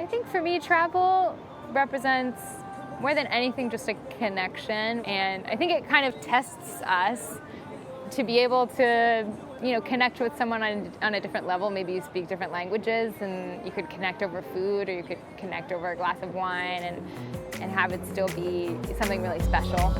I think for me, travel represents more than anything just a connection, and I think it kind of tests us to be able to, connect with someone on a different level. Maybe you speak different languages, and you could connect over food, or you could connect over a glass of wine, and have it still be something really special.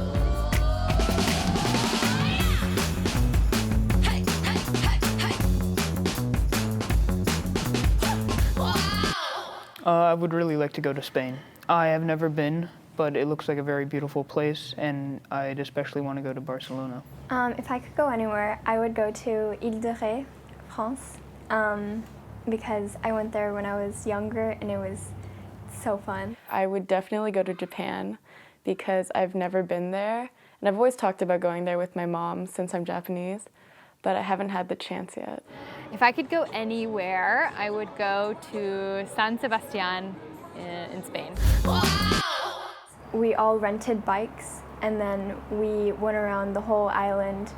I would really like to go to Spain. I have never been, but it looks like a very beautiful place, and I'd especially want to go to Barcelona. If I could go anywhere, I would go to Île-de-Ré, France, because I went there when I was younger, and it was so fun. I would definitely go to Japan because I've never been there, and I've always talked about going there with my mom since I'm Japanese, but I haven't had the chance yet. If I could go anywhere, I would go to San Sebastián in Spain. We all rented bikes, and then we went around the whole island,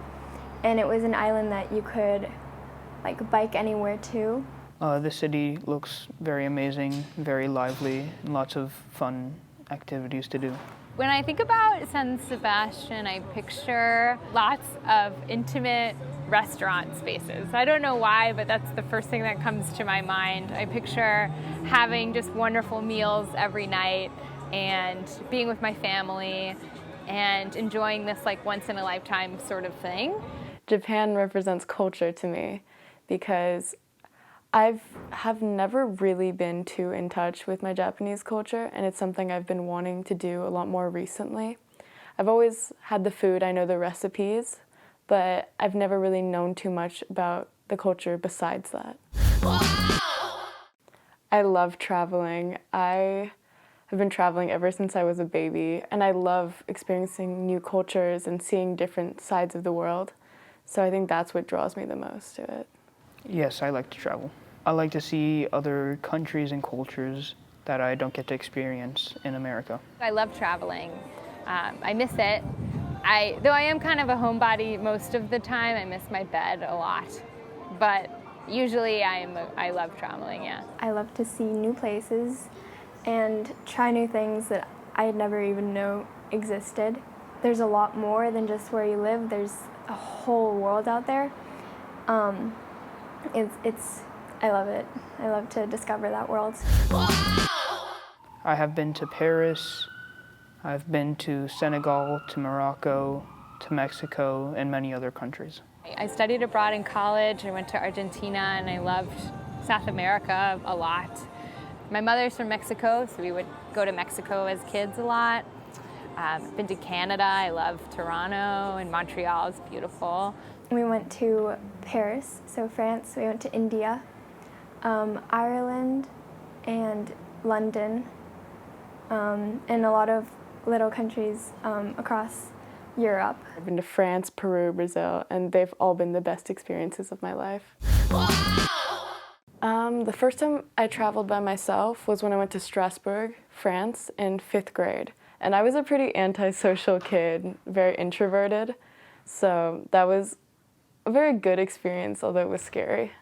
and it was an island that you could bike anywhere to. The city looks very amazing, very lively, and lots of fun activities to do. When I think about San Sebastián, I picture lots of intimate restaurant spaces. I don't know why, but that's the first thing that comes to my mind. I picture having just wonderful meals every night and being with my family and enjoying this once in a lifetime sort of thing. Japan represents culture to me because I have never really been too in touch with my Japanese culture, and it's something I've been wanting to do a lot more recently. I've always had the food, I know the recipes, but I've never really known too much about the culture besides that. I love traveling. I have been traveling ever since I was a baby, and I love experiencing new cultures and seeing different sides of the world. So I think that's what draws me the most to it. Yes, I like to travel. I like to see other countries and cultures that I don't get to experience in America. I love traveling. I miss it. Though I am kind of a homebody most of the time, I miss my bed a lot. But usually I love traveling, yeah. I love to see new places and try new things that I'd never even know existed. There's a lot more than just where you live. There's a whole world out there. I love it. I love to discover that world. I have been to Paris, I've been to Senegal, to Morocco, to Mexico, and many other countries. I studied abroad in college. I went to Argentina, and I loved South America a lot. My mother's from Mexico, so we would go to Mexico as kids a lot. I've been to Canada. I love Toronto, and Montreal is beautiful. We went to Paris, so France. We went to India, Ireland, and London, and a lot of little countries across Europe. I've been to France, Peru, Brazil, and they've all been the best experiences of my life. The first time I traveled by myself was when I went to Strasbourg, France, in 5th grade. And I was a pretty antisocial kid, very introverted, so that was a very good experience, although it was scary.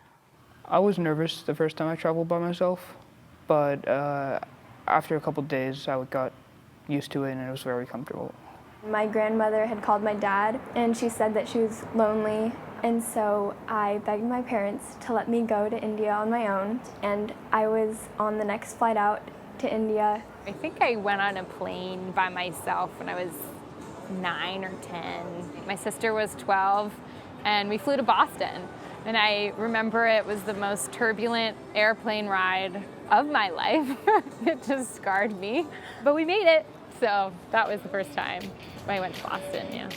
I was nervous the first time I traveled by myself, but after a couple of days I got used to it and it was very comfortable. My grandmother had called my dad, and she said that she was lonely, and so I begged my parents to let me go to India on my own, and I was on the next flight out to India. I think I went on a plane by myself when I was 9 or 10. My sister was 12, and we flew to Boston. And I remember it was the most turbulent airplane ride of my life. It just scarred me. But we made it, so that was the first time I went to Boston, yeah.